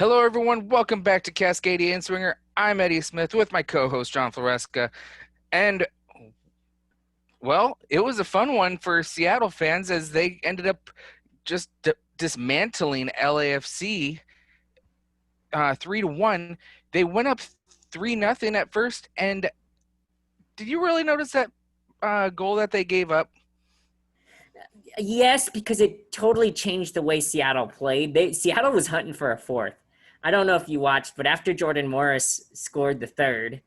Hello, everyone. Welcome back to Cascadia Inswinger. I'm Eddie Smith with my co-host John Floresca, and it was a fun one for Seattle fans as they ended up just dismantling LAFC 3-1. They went up 3-0 at first, and did you really notice that goal that they gave up? Yes, because it totally changed the way Seattle played. Seattle was hunting for a fourth. I don't know if you watched, but after Jordan Morris scored the third,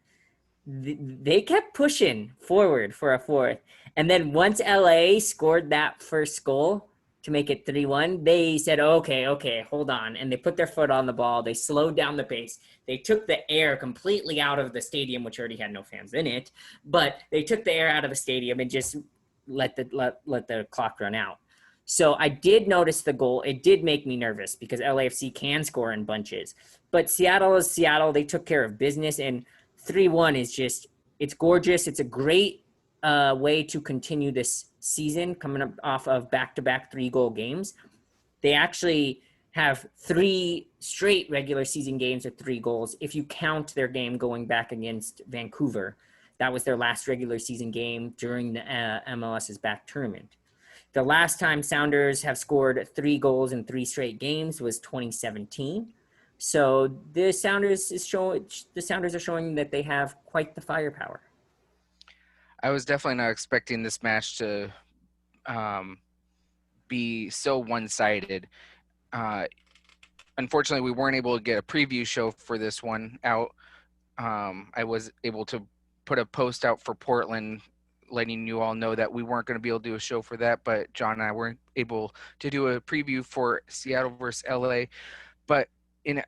they kept pushing forward for a fourth. And then once LA scored that first goal to make it 3-1, they said, okay, hold on. And they put their foot on the ball. They slowed down the pace. They took the air completely out of the stadium, which already had no fans in it. But they took the air out of the stadium and just let the clock run out. So I did notice the goal. It did make me nervous because LAFC can score in bunches. But Seattle is Seattle. They took care of business, and 3-1 is just, it's gorgeous. It's a great way to continue this season coming up off of back-to-back 3-goal games. They actually have 3 straight regular season games with 3 goals if you count their game going back against Vancouver. That was their last regular season game during the MLS's back tournament. The last time Sounders have scored 3 goals in 3 straight games was 2017. So the Sounders are showing that they have quite the firepower. I was definitely not expecting this match to be so one-sided. Unfortunately, we weren't able to get a preview show for this one out. I was able to put a post out for Portland letting you all know that we weren't going to be able to do a show for that, but John and I weren't able to do a preview for Seattle versus LA. But in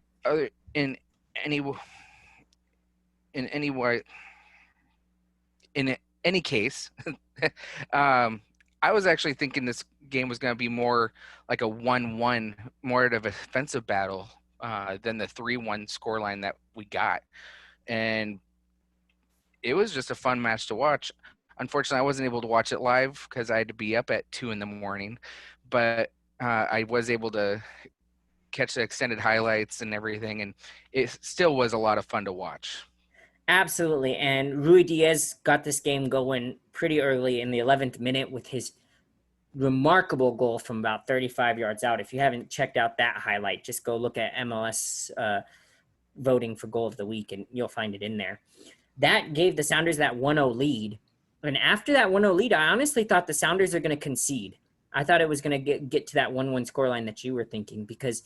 any case, I was actually thinking this game was going to be more like a 1-1, more of a defensive battle than the 3-1 scoreline that we got. And it was just a fun match to watch. Unfortunately, I wasn't able to watch it live because I had to be up at 2 a.m. But I was able to catch the extended highlights and everything, and it still was a lot of fun to watch. Absolutely. And Rui Diaz got this game going pretty early in the 11th minute with his remarkable goal from about 35 yards out. If you haven't checked out that highlight, just go look at MLS voting for goal of the week and you'll find it in there. That gave the Sounders that 1-0 lead. And after that 1-0 lead, I honestly thought the Sounders are going to concede. I thought it was going to get to that 1-1 scoreline that you were thinking because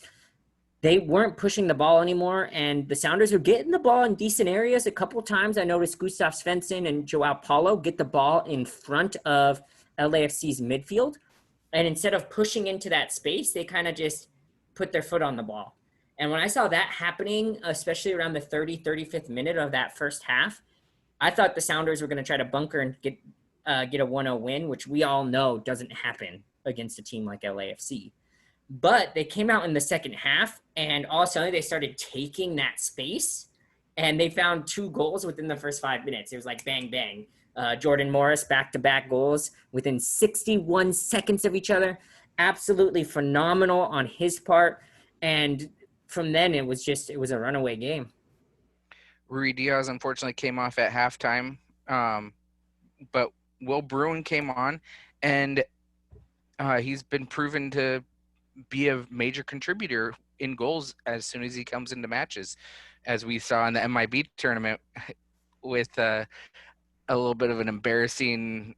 they weren't pushing the ball anymore, and the Sounders were getting the ball in decent areas. A couple times I noticed Gustav Svensson and Joao Paulo get the ball in front of LAFC's midfield, and instead of pushing into that space, they kind of just put their foot on the ball. And when I saw that happening, especially around the 35th minute of that first half, I thought the Sounders were going to try to bunker and get a 1-0 win, which we all know doesn't happen against a team like LAFC. But they came out in the second half, and all of a sudden they started taking that space, and they found 2 goals within the first 5 minutes. It was like bang, bang. Jordan Morris, back-to-back goals within 61 seconds of each other. Absolutely phenomenal on his part. And from then, it was a runaway game. Rui Diaz unfortunately came off at halftime, but Will Bruin came on, and he's been proven to be a major contributor in goals as soon as he comes into matches, as we saw in the MIB tournament with a little bit of an embarrassing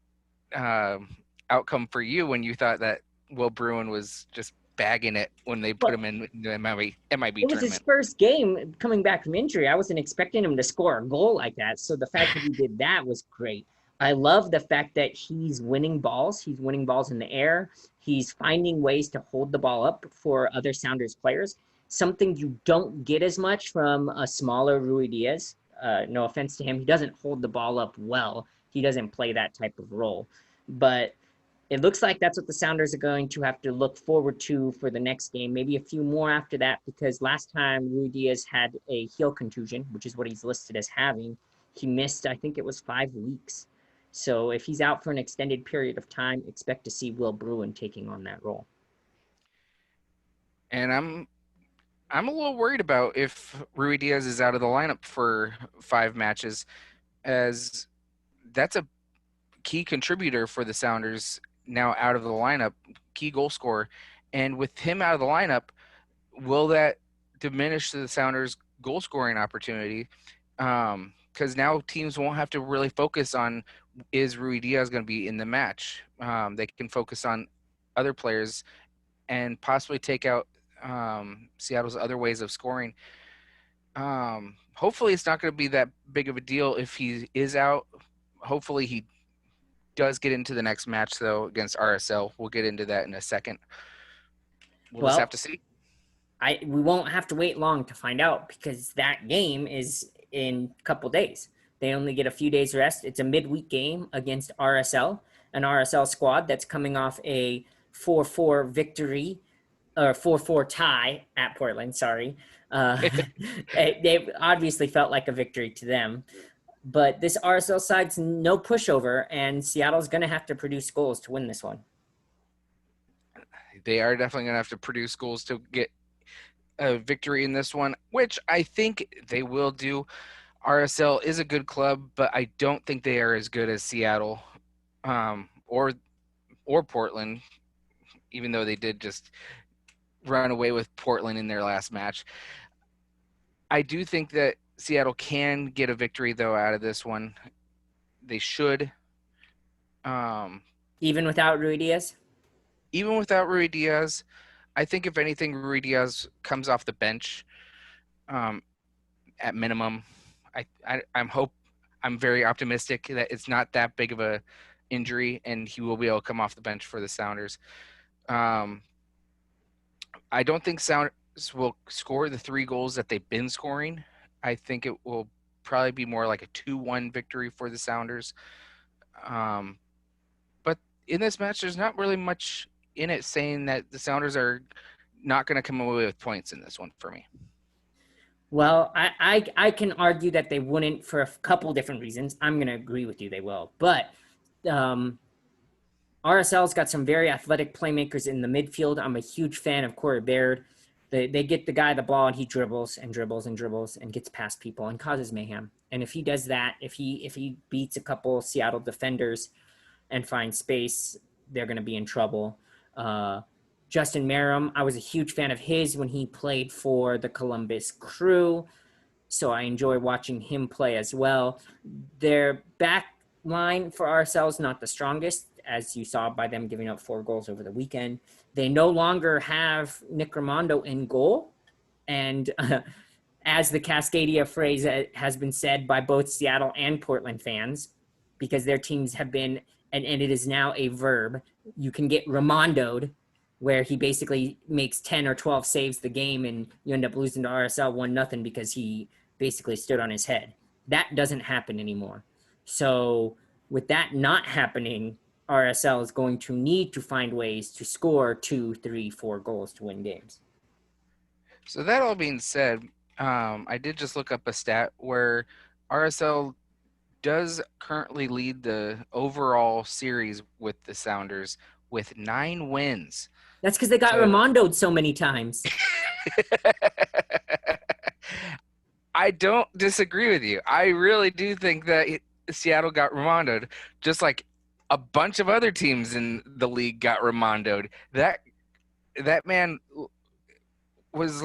outcome for you when you thought that Will Bruin was just bagging it when they put him in the MIB tournament. It was his first game coming back from injury. I wasn't expecting him to score a goal like that. So the fact that he did that was great. I love the fact that he's winning balls. He's winning balls in the air. He's finding ways to hold the ball up for other Sounders players, something you don't get as much from a smaller Rui Diaz. No offense to him. He doesn't hold the ball up well. He doesn't play that type of role. But it looks like that's what the Sounders are going to have to look forward to for the next game, maybe a few more after that, because last time Rui Diaz had a heel contusion, which is what he's listed as having. He missed, I think it was 5 weeks. So if he's out for an extended period of time, expect to see Will Bruin taking on that role. And I'm a little worried about if Rui Diaz is out of the lineup for 5 matches, as that's a key contributor for the Sounders now out of the lineup, key goal scorer. And with him out of the lineup, will that diminish the Sounders' goal scoring opportunity? Because now teams won't have to really focus on is Rui Diaz going to be in the match. They can focus on other players and possibly take out Seattle's other ways of scoring. Hopefully, it's not going to be that big of a deal if he is out. Hopefully, he does get into the next match, though, against RSL. We'll get into that in a second. We'll just have Well, to see. we won't have to wait long to find out because that game is in a couple days. They only get a few days rest. It's a midweek game against RSL, an RSL squad that's coming off a 4-4 victory or 4-4 tie at Portland. Sorry, they obviously felt like a victory to them. But this RSL side's no pushover, and Seattle's going to have to produce goals to win this one. They are definitely going to have to produce goals to get a victory in this one, which I think they will do. RSL is a good club, but I don't think they are as good as Seattle or Portland, even though they did just run away with Portland in their last match. I do think that Seattle can get a victory, though, out of this one. They should. Even without Rui Diaz? Even without Rui Diaz, I think if anything, Rui Diaz comes off the bench at minimum. I'm very optimistic that it's not that big of a injury and he will be able to come off the bench for the Sounders. I don't think Sounders will score the 3 goals that they've been scoring. I think it will probably be more like a 2-1 victory for the Sounders. But in this match, there's not really much in it saying that the Sounders are not going to come away with points in this one for me. Well, I can argue that they wouldn't for a couple different reasons. I'm going to agree with you, they will. But RSL's got some very athletic playmakers in the midfield. I'm a huge fan of Corey Baird. They get the guy the ball and he dribbles and dribbles and dribbles and gets past people and causes mayhem. And if he does that, if he beats a couple Seattle defenders and finds space, they're going to be in trouble. Justin Merrim, I was a huge fan of his when he played for the Columbus Crew, so I enjoy watching him play as well. Their back line for ourselves not the strongest, as you saw by them giving up 4 goals over the weekend. They no longer have Nick Rimando in goal, and as the Cascadia phrase has been said by both Seattle and Portland fans, because their teams have been, and it is now a verb, you can get Rimondo'd, where he basically makes 10 or 12 saves the game and you end up losing to RSL 1-0 because he basically stood on his head. That doesn't happen anymore. So with that not happening, RSL is going to need to find ways to score 2, 3, 4 goals to win games. So that all being said, I did just look up a stat where RSL does currently lead the overall series with the Sounders with 9 wins. That's because they got Rimondo'd so many times. I don't disagree with you. I really do think that Seattle got Rimondo'd, just like a bunch of other teams in the league got Rimondo'd. That man was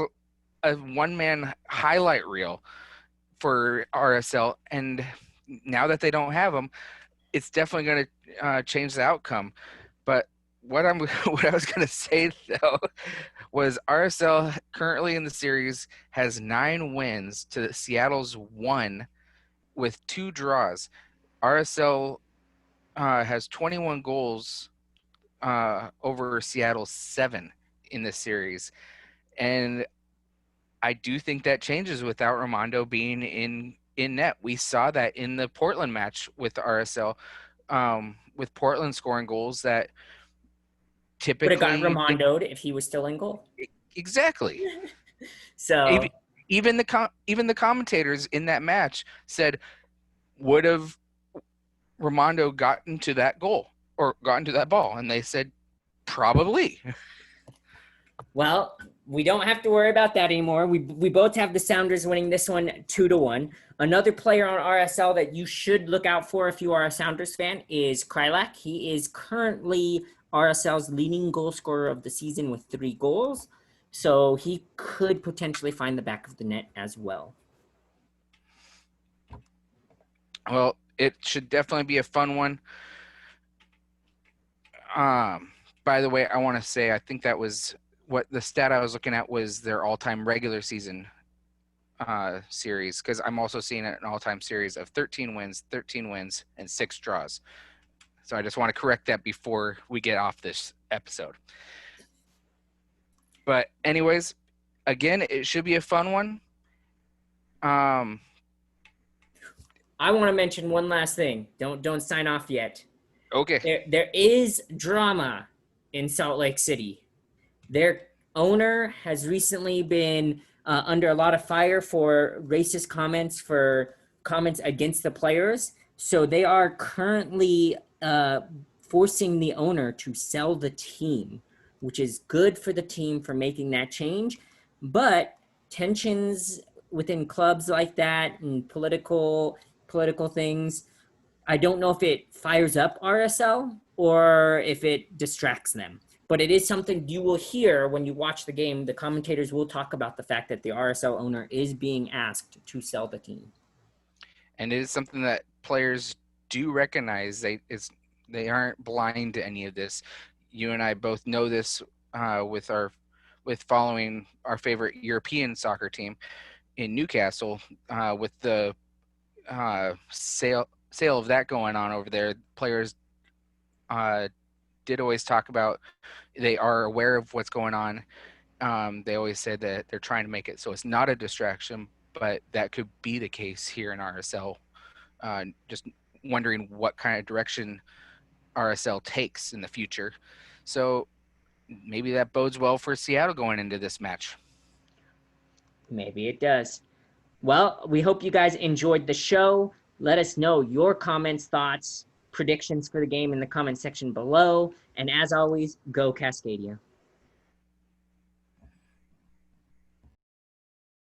a one-man highlight reel for RSL, and now that they don't have him, it's definitely going to change the outcome. But what I was going to say though was RSL currently in the series has 9 wins to Seattle's 1 with 2 draws. RSL has 21 goals over Seattle's 7 in this series, and I do think that changes without Rimando being in net. We saw that in the Portland match with the RSL, with Portland scoring goals that typically would have got Rimondo'd if he was still in goal. Exactly. So even the commentators in that match said, would have Rimando gotten to that goal or gotten to that ball? And they said, probably. Well, we don't have to worry about that anymore. We both have the Sounders winning this one 2-1. Another player on RSL that you should look out for if you are a Sounders fan is Krylak. He is currently RSL's leading goal scorer of the season with 3 goals. So he could potentially find the back of the net as well. Well, it should definitely be a fun one. By the way, I want to say I think that was what the stat I was looking at was their all-time regular season series, because I'm also seeing an all-time series of 13 wins, and 6 draws. So I just want to correct that before we get off this episode. But anyways, again, it should be a fun one. I want to mention one last thing. Don't sign off yet. Okay. There is drama in Salt Lake City. Their owner has recently been under a lot of fire for racist comments, for comments against the players. So they are currently forcing the owner to sell the team, which is good for the team for making that change. But tensions within clubs like that and political things, I don't know if it fires up RSL or if it distracts them. But it is something you will hear when you watch the game. The commentators will talk about the fact that the RSL owner is being asked to sell the team. And it is something that players do recognize. They aren't blind to any of this. You and I both know this with following our favorite European soccer team in Newcastle, with the sale of that going on over there. Players did always talk about they are aware of what's going on. They always said that they're trying to make it so it's not a distraction, but that could be the case here in RSL. Just wondering what kind of direction RSL takes in the future. So maybe that bodes well for Seattle going into this match. Maybe it does. Well, we hope you guys enjoyed the show. Let us know your comments, thoughts, predictions for the game in the comment section below. And as always, go Cascadia.